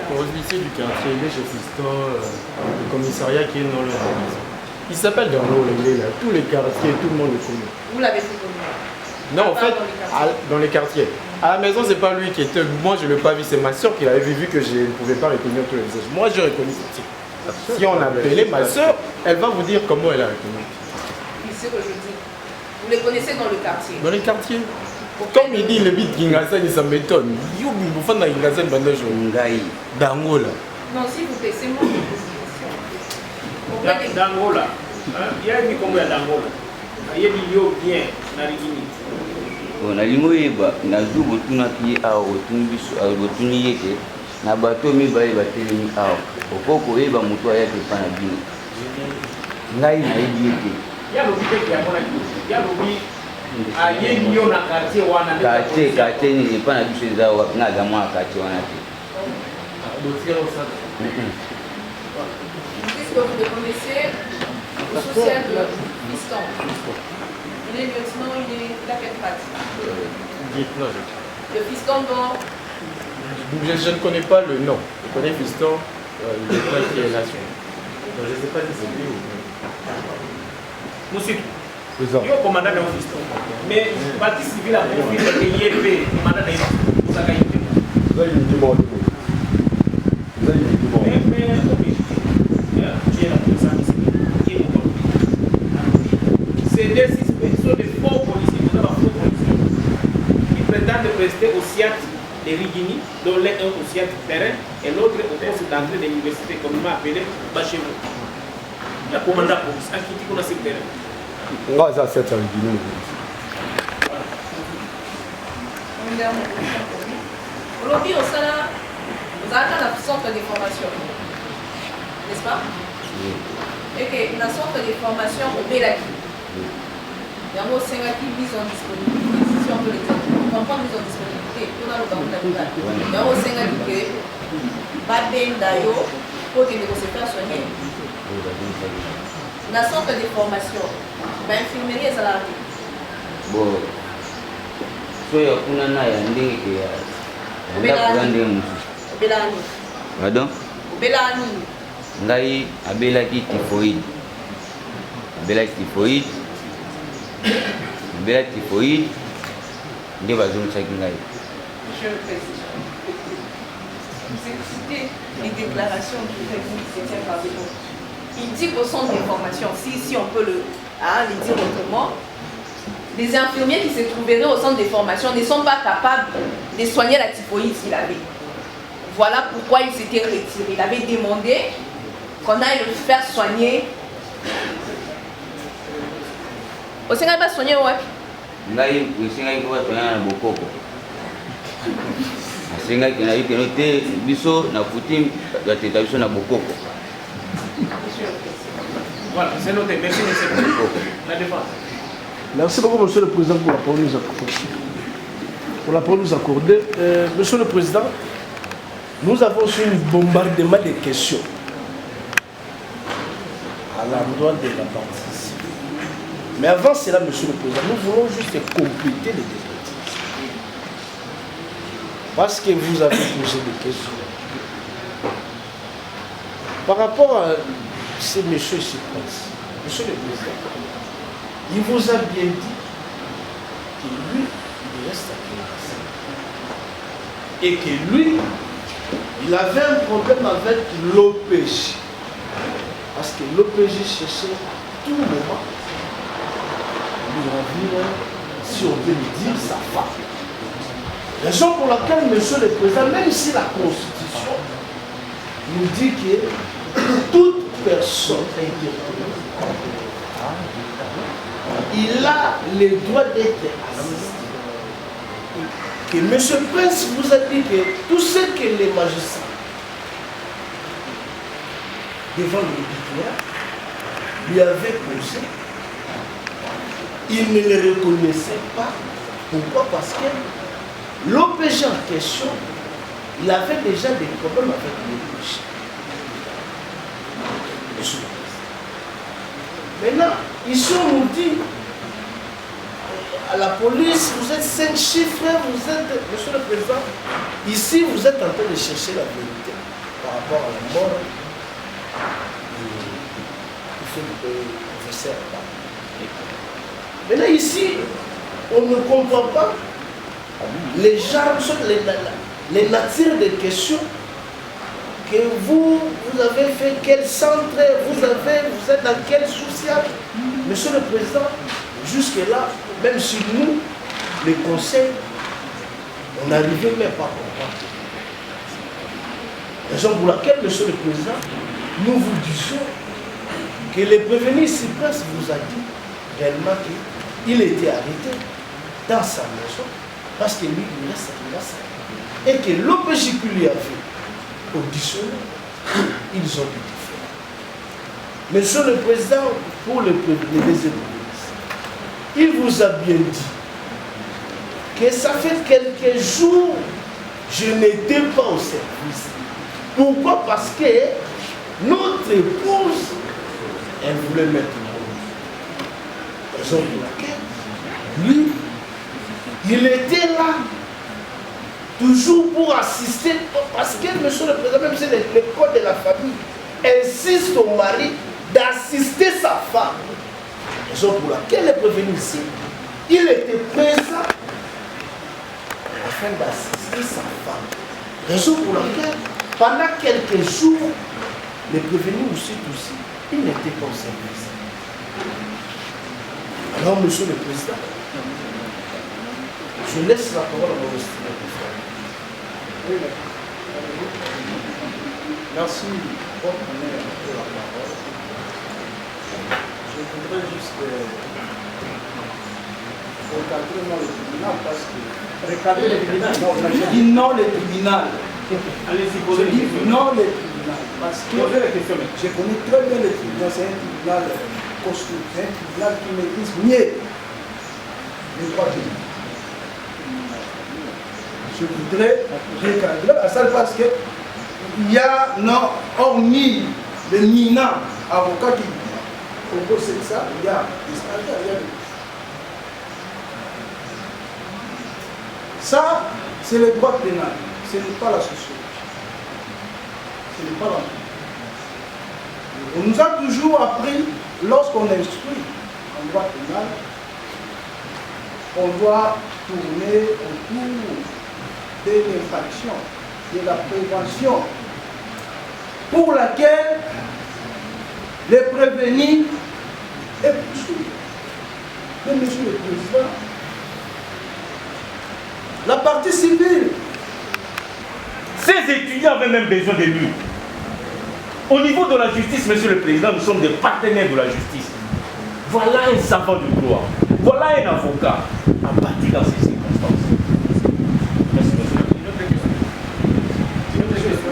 Policier du quartier, il est chez Fiston, le commissariat qui est dans le maison. Il s'appelle Darno, il est là. Tous les quartiers, tout le monde le connaît. Vous l'avez fait connu? Non, en fait, dans les quartiers. À la maison, c'est pas lui qui était. Moi, je ne l'ai pas vu, c'est ma soeur qui l'avait vu que je ne pouvais pas reconnaître tous les visages. Moi, je reconnais ce type. Si on appelait ma soeur, elle va vous dire comment elle a reconnu. C'est ce que je dis. Vous les connaissez dans le quartier? Dans les quartiers. Comme il dit le bit Gingasen, ça m'étonne. Yo, vous faites dans Gingasen pendant le jour. D'Angola. Non, s'il vous plaît, c'est moi qui pose la question. D'Angola. Il y a une combien d'Angola. Il y a des lieux bien dans les Guinées. On a l'imoyeba, na zu botunaki a botuni yeke, na bato mibale batelemi awa. Okoko yeba moto ayaki pa na bino. Ngai nayebi ete. Ya lobi te ya mona ki. Ya lobi a yebi yo na quartier wana. Quartier ni pa na biso eza wa na ga mwa quartier wana te. Qu'est-ce que vous connaissez le social de Fiston? Il est lieutenant, il a quelle pratique? Le Fiston dont... Je ne connais pas le nom. Je connais Fiston, le lieutenant qui est national. Donc je ne sais pas si c'est lui ou non. Monsieur, il y a un commandant de Fiston. Mais Baptiste Civil a profité de l'IEP, commandant de Fiston. Ça a été. Vous avez une demande. Vous avez une demande. C'est des suspects, sont des faux policiers, nous avons faux policiers. Ils prétendent rester au SIAT de Rigini, dont l'un au SIAT terrain et l'autre au poste d'entrée de l'université, comme il m'a appelé, Bachelot. Il y a un commandant police, à qui dit qu'on a ce terrain. Moi, ça, c'est un Guinée. Aujourd'hui, au Sana, vous avez un centre de formation, n'est-ce pas? Et que dans le centre de formation, au Bélaki. Il y a un qui mise en disponibilité, si on peut le dire. On comprend mise en disponibilité, on a le temps de la il y a un qui est pas bien d'ailleurs pour que se faire soigner. Dans le centre de formation, l'infirmerie est salariée. Bon, soya kuna na ya ndenge ke ya ndenge musu. Obelani. Pardon? Obelani. Ngai abelaki typhoïde. Abelaki typhoïde. Abelaki typhoïde. Nde bazomisaki ngai. Monsieur le Président, vous citez les déclarations du président par des mots. Il dit qu'au centre de formation, si on peut le dire autrement, les infirmiers qui se trouveraient au centre de formation ne sont pas capables de soigner la typhoïde qu'il avait. Voilà pourquoi il s'était retiré. Il avait demandé qu'on aille le faire soigner. Au Sénégal, pas soigner, ouais. Ngai usingai kwa tona na bokoko. Asinga kina yike note biso na futim ya teta biso na bokoko. Voilà, c'est noté. Merci, monsieur le Président. La défense. Merci beaucoup, Monsieur le Président, pour la parole nous accorder. Pour la parole nous accorder. Monsieur le Président, nous avons reçu un bombardement de questions à l'endroit de la Baptiste. Mais avant cela, Monsieur le Président, nous voulons juste compléter les débats. Parce que vous avez posé des questions. Par rapport à ce monsieur ici, Monsieur le Président, il vous a bien dit que lui, il reste à Kinshasa. Et que lui, il avait un problème avec l'OPJ. Parce que l'OPJ cherchait tout le moment lui revenir, si on peut le dire, sa femme. Raison pour laquelle, Monsieur le Président, même si la Constitution nous dit que toute personne il a le droit d'être assisté. Que M. Prince vous a dit que tout ce que les magistrats devant l'auditoire lui avaient posé, il ne le reconnaissait pas. Pourquoi? Parce que l'OPJ en question, il avait déjà des problèmes avec l'OPJ. Maintenant, ici on nous dit à la police, vous êtes 5 chiffres, vous êtes, Monsieur le Président, ici vous êtes en train de chercher la vérité par rapport à la mort du professeur. Maintenant ici, on ne comprend pas les genres, les natures des questions que vous avez fait, quel centre, vous êtes dans quel social. Monsieur le Président, jusque-là, même si nous, les conseils, on n'arrivait même pas à comprendre. Raison pour laquelle, Monsieur le Président, nous vous disons que le prévenu Cyprès vous a dit réellement qu'il était arrêté dans sa maison parce que lui, il a ça. Et que l'OPJ qui lui avait auditionné, ils ont dû faire. Monsieur le Président, pour le deuxième ministre, il vous a bien dit que ça fait quelques jours je n'étais pas au service. Pourquoi? Parce que notre épouse, elle voulait mettre le raison pour laquelle lui, il était là toujours pour assister, parce que Monsieur le Président, même si le code de la famille insiste au mari d'assister sa femme, raison pour laquelle est prévenu ici, il était présent afin d'assister sa femme, raison pour laquelle pendant quelques jours les prévenus aussi, il n'était pas au service. Alors Monsieur le Président, je laisse la parole à mon estimé frère. Oui, merci pour donner la parole. Je voudrais juste recadrer non le tribunal parce que... Recadrer le tribunal? Non, je dis non le tribunal. Allez-y, posez les questions. Non le tribunal. Parce que posez les questions. Je connais très bien le tribunal. C'est un tribunal costaud. C'est un tribunal qui maîtrise mieux les droits de l'homme. Je voudrais recadrer à ça parce que il y a, non, hormis les minants avocats qui proposent ça, il y a des stagiaires, il y a des... Ça, c'est le droit pénal, ce n'est pas la sociologie. Ce n'est pas la... On nous a toujours appris, lorsqu'on instruit en droit pénal, on doit tourner autour de l'infraction, de la prévention, pour laquelle les prévenus est poursuivi. Mais Monsieur le Président, la partie civile, ces étudiants avaient même besoin de lui. Au niveau de la justice, Monsieur le Président, nous sommes des partenaires de la justice. Voilà un savant de gloire. Voilà un avocat à partir dans ces circonstances. Merci, Monsieur le Président.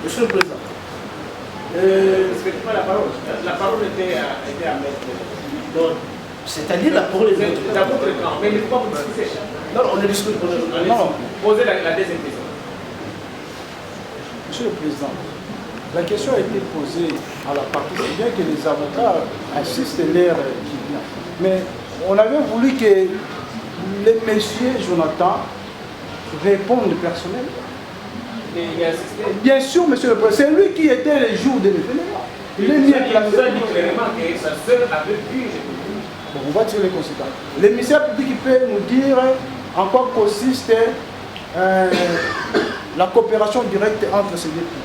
Monsieur le Président. Respectez pas la parole. La parole était à mettre. C'est-à-dire la parole est dans votre camp. Mais il ne faut pas vous discuter. Non, on est discuté. Non, posez la deuxième question. Monsieur le Président, la question a été posée à la partie, c'est bien que les avocats assistent leurs clients. Mais on avait voulu que les messieurs Jonathan répondent personnellement. Et il a assisté. Bien sûr, Monsieur le Président, c'est lui qui était le jour de l'événement. Il est mieux placé. Il nous a dit clairement que sa soeur avait vu. Bon, on va tirer les conséquences. L'émissaire public peut nous dire en quoi consiste la coopération directe entre ces deux pays.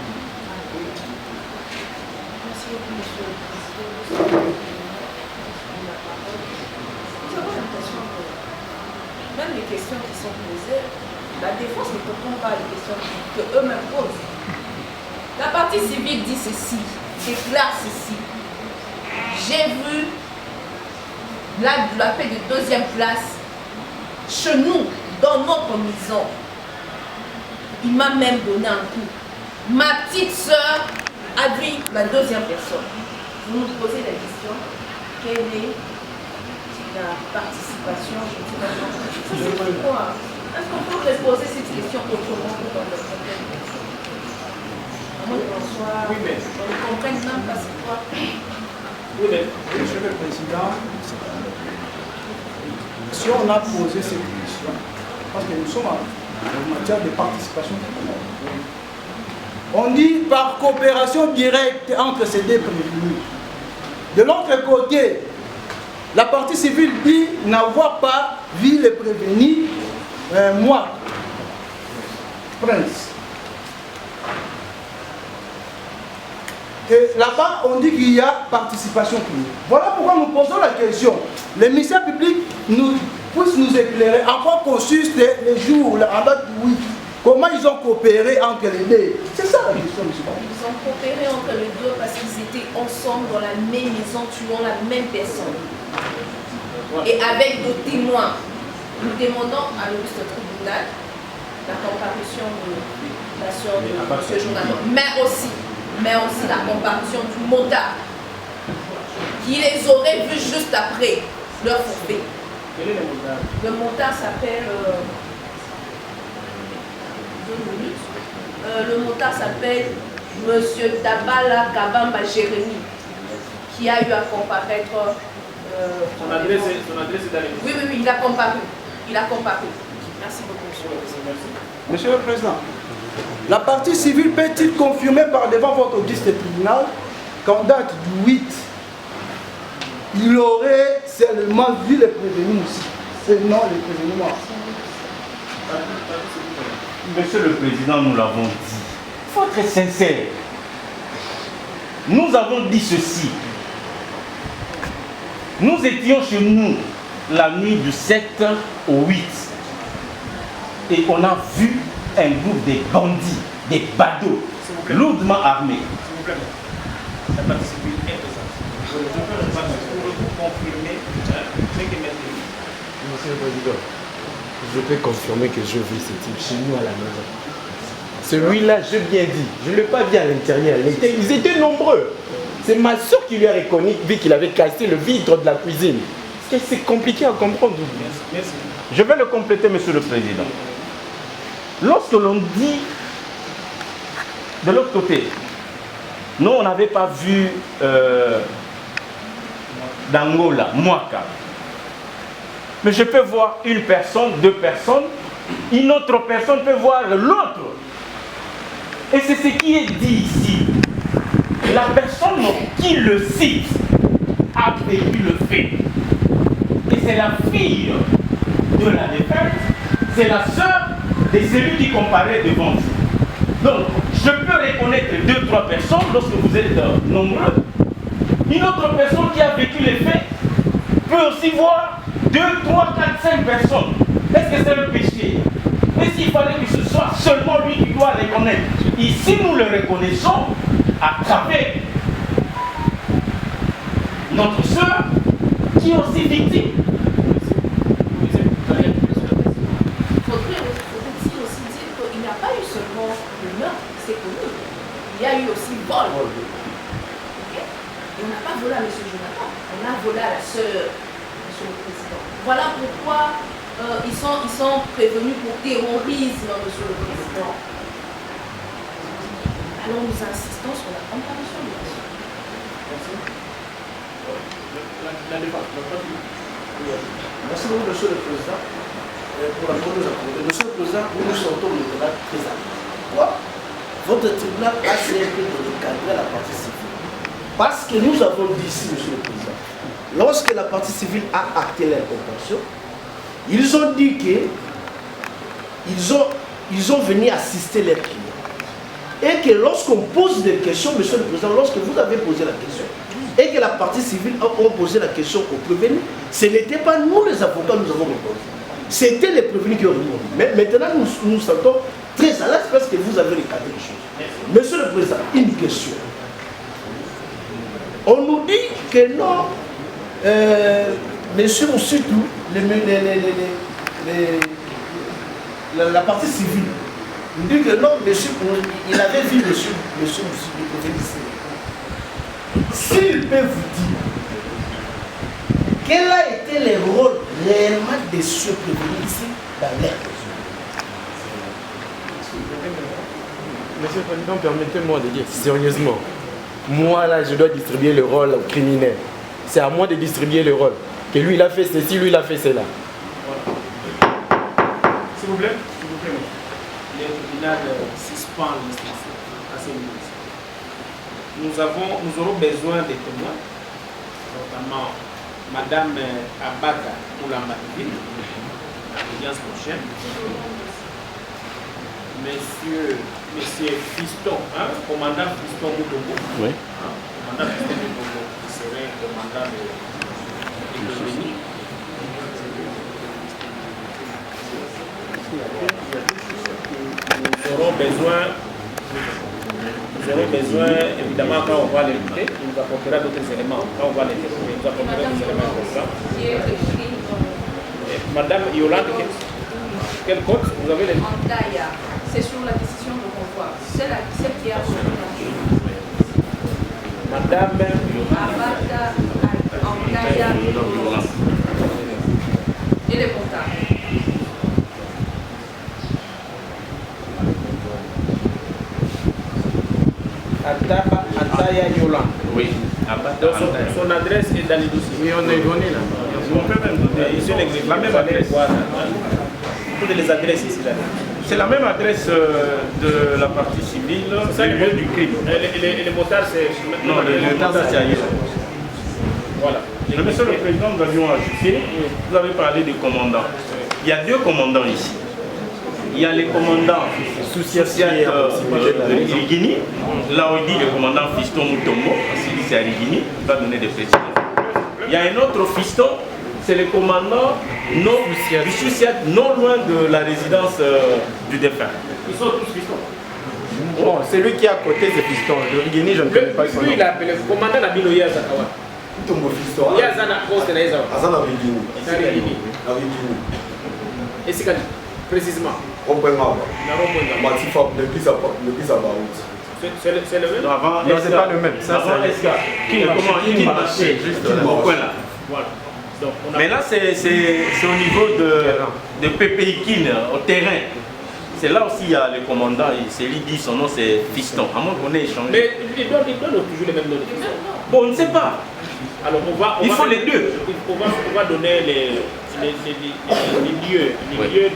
Merci beaucoup, Monsieur le Président. Nous avons l'impression que même les questions qui sont posées, la défense ne répond pas aux questions qu'eux-mêmes posent. La partie civile dit ceci, déclare ceci. J'ai vu la paix de deuxième place chez nous, dans notre maison. Il m'a même donné un coup. Ma petite soeur a vu la deuxième personne. Vous nous posez la question, quelle est la participation? Je ne sais pas pourquoi. Est-ce qu'on peut poser cette question autrement que dans le problème? À moins qu'on soit... Oui, mais... On ne comprenne même pas c'est quoi. Oui, mais... Monsieur le Président, si on a posé cette question, parce que nous sommes en matière de participation, on dit par coopération directe entre ces deux prévenus. De l'autre côté, la partie civile dit n'avoir pas vu les prévenus, moi, Prince. Et là-bas, on dit qu'il y a participation publique. Voilà pourquoi nous posons la question. Les ministères publics puissent nous éclairer en quoi consistent les jours, en date du 8. Comment ils ont coopéré entre les deux? C'est ça la question, M. Barnier. Ils ont coopéré entre les deux parce qu'ils étaient ensemble dans la même maison, tuant la même personne. Et avec des témoins. Nous demandons à l'auguste tribunal la comparution de la soeur de M. Jonathan, mais aussi la comparution du motard qui les aurait vus juste après leur forfait. Quel est le motard? Le motard s'appelle... 2 minutes. Le motard s'appelle M. Tabala Kabamba Jérémy, qui a eu à comparaître. Son adresse est dans les... Oui, il a comparu. Merci beaucoup, monsieur le Président. Monsieur le Président, la partie civile peut-il confirmer par devant votre auguste tribunal qu'en date du 8, il aurait seulement vu les prévenus aussi, et non les prévenus morts? Monsieur le Président, nous l'avons dit. Il faut être sincère. Nous avons dit ceci. Nous étions chez nous la nuit du 7 au 8. Et on a vu un groupe de bandits, des badauds, lourdement armés. S'il vous plaît, la partie civile est présente. Je peux vous confirmer ce que m'a dit. Monsieur le Président, je peux confirmer que je vis ce type chez nous à la maison. Celui-là, je bien dit, je ne l'ai pas vu à l'intérieur. Ils étaient nombreux. C'est ma soeur qui lui a reconnu, vu qu'il avait cassé le vitre de la cuisine. C'est compliqué à comprendre. Merci. Je vais le compléter, Monsieur le Président. Lorsque l'on dit de l'autre côté, nous on n'avait pas vu d'Angola, Mwaka. Mais je peux voir une personne, 2 personnes, une autre personne peut voir l'autre. Et c'est ce qui est dit ici. La personne qui le cite a vécu le fait. Et c'est la fille de la défunte, c'est la sœur de celui qui comparait devant vous. Donc, je peux reconnaître 2-3 personnes lorsque vous êtes nombreux. Une autre personne qui a vécu les faits peut aussi voir 2, 3, 4, 5 personnes. Est-ce que c'est le péché? Et s'il fallait que ce soit seulement lui qui doit reconnaître? Ici, nous le reconnaissons à travers notre sœur qui est aussi victime. Il n'y a pas eu seulement le meurtre, c'est connu. Il y a eu aussi vol. Okay? Et on n'a pas volé à M. Jonathan, on a volé à la sœur, M. le Président. Voilà pourquoi ils sont prévenus pour terrorisme, M. le Président. Alors nous insistons sur la comparution de la sœur. Merci. La défense. Merci beaucoup, Monsieur le Président, pour la bonne accorder. Monsieur le Président, nous nous sentons maintenant très à l'aise. Pourquoi? Votre tribunal a servi de recadrer la partie civile. Parce que nous avons dit ici, Monsieur le Président, lorsque la partie civile a acté l'incompréhension, ils ont dit qu'ils ont venu assister les clients. Et que lorsqu'on pose des questions, Monsieur le Président, lorsque vous avez posé la question, et que la partie civile a posé la question aux prévenus, ce n'était pas nous les avocats, nous avons répondu. C'était les prévenus qui ont répondu. Mais maintenant, nous nous sentons très à l'aise parce que vous avez recadré les choses. Monsieur le Président, une question. On nous dit que non, monsieur ou surtout, la partie civile, nous dit que non, monsieur, il avait vu monsieur le prévenu. S'il peut vous dire quel a été le rôle réellement de ce prévenu ici dans l'air. Monsieur le Président, permettez-moi de dire sérieusement, moi là je dois distribuer le rôle au criminel. C'est à moi de distribuer le rôle. Que lui il a fait ceci, lui il a fait cela. S'il vous plaît, le tribunal suspend l'instruction à ce niveau. Nous aurons besoin des témoins, notamment Madame Abaka Moulambativille, à l'audience prochaine. Monsieur Fiston, commandant Fiston Moutombo, commandant Christophe Mbongo qui serait commandant de l'économie. Nous aurons besoin, évidemment, quand on va l'écouter, il nous apportera d'autres éléments. Quand on va l'interroger, il nous apportera des éléments importants. Madame Yolande, quel code vous avez les... Andaya, c'est sur la décision de convoi. C'est celle qui a reçu la Madame Abada Andaya et les comptables. Andaya Yolande. Oui. Donc son adresse est dans les dossiers. Oui, on est donné là. On peut même donner ici la même adresse. Toutes les adresses ici là. C'est la même adresse de la partie civile, c'est le lieu du crime. Et les motards, c'est... Non, le motard, c'est ailleurs. Voilà. Monsieur le Président, nous avions ajouté, vous avez parlé des commandants. Il y a deux commandants ici. Il y a les commandants social de Rigini, là où il dit le commandant Fiston Mutombo, s'il dit c'est à Rigini, il va donner des précisions. Il y a un autre fiston, c'est le commandant du Souciat, non loin de la résidence du défunt. Ils sont tous fistons. Bon, c'est lui qui est à côté des pistons. De Rigini, je ne connais pas son nom. Lui, il a appelé le commandant Nabilo Yazakawa. Tombo fiston. Yazana Poste Naïzawa. Azana Rigini. Rigini. Rigini. Et c'est quand précisément. On peut m'avoir. C'est le même. Avant, non, c'est pas le même. Ça, avant SK. Qui marchait juste au coin là. Voilà. Donc, mais là, c'est au niveau de Pépéikine, au terrain. C'est là aussi il y a le commandant, c'est lui dit son nom c'est Fiston. À moins qu'on ait échangé. Mais il donne toujours le même nom de Fiston. Bon, on ne sait pas. Alors il faut les deux. On va donner les lieux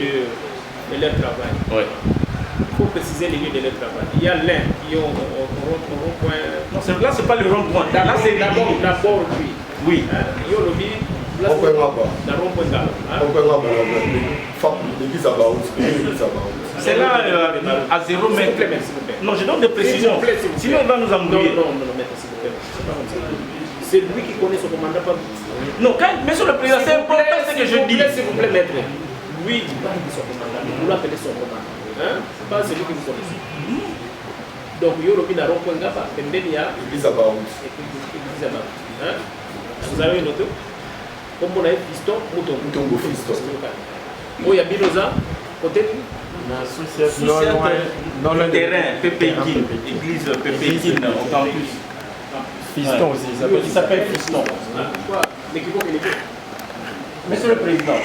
de leur travail. Ouais. Il faut préciser les lieux de leur travail. Il y a l'un qui est au rond-point. Non, là, c'est pas le rond-point. Là, c'est d'abord lui. Oui. Il y a le vie. Dans le rond-point c'est là à 0 mètre. Non, je donne des précisions. Sinon, il va nous embrouiller. Non, maître, s'il vous plaît. C'est pas comme ça. C'est lui qui connaît son commandant. Non, monsieur le Président, c'est important ce que je dis. S'il vous plaît, maître. Lui, il va dire son commandant. Vous l'appelez son commandant. Hein? C'est pas celui que vous connaissez. Donc, il y a le Pina Rond-Point Gaba. Il y a Église Abaout. Vous avez une autre? Comme on a un fiston, Mutombo fiston. Il y a Binoza, côté non, le terrain, Pépéikine, église Pépéikine au campus. Fiston aussi, il s'appelle Fiston. Monsieur le Président,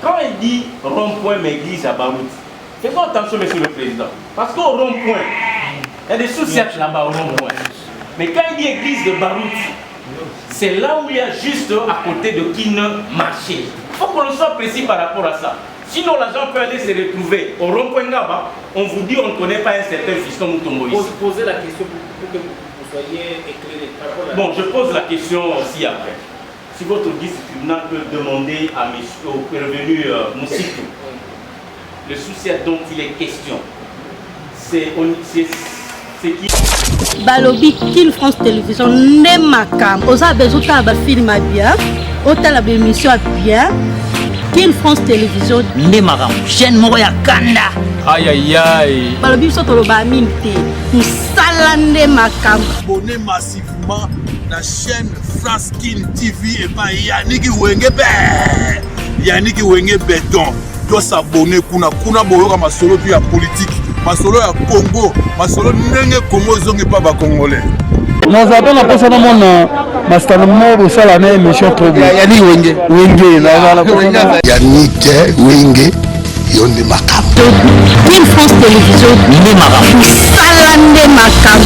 quand il dit rond-point mais église à Barout, faites attention, Monsieur le Président, parce qu'au rond-point, il y a des soucis là-bas au rond-point. Mais quand il dit église de Barout, c'est là où il y a juste à côté de Kine marché. Il faut qu'on soit précis par rapport à ça. Sinon, l'agent peut aller se retrouver au rond-point Gaba. On vous dit on ne connaît pas un certain Fiston Mutombo ici. Posez la question pour que vous soyez éclairé. Bon, je pose la question aussi après. Si votre guide tribunal peut demander au prévenu Moussikou, le souci dont il est question, c'est qui? Balobi Kin France Télévision ne makam oza bezuta ba film bien otala ba émission bien Kin France Télévision ne makam chaîne moko ya kanda aïe aïe aïe Balobi so tolo ba minte musala ne makam abonnez massivement la chaîne France Kin TV et pas Yannick Wenge Béton doit s'abonner kuna boyoka masolo puis ya politique masolo ya Congo masolo ndenge Congo zongi pa ba congolais nous avons la personne à mon master mort ça la même émission trop bien Yannick Wenge Yannick Wenge yonde makam Kin France Télévision ne makam sala ne makam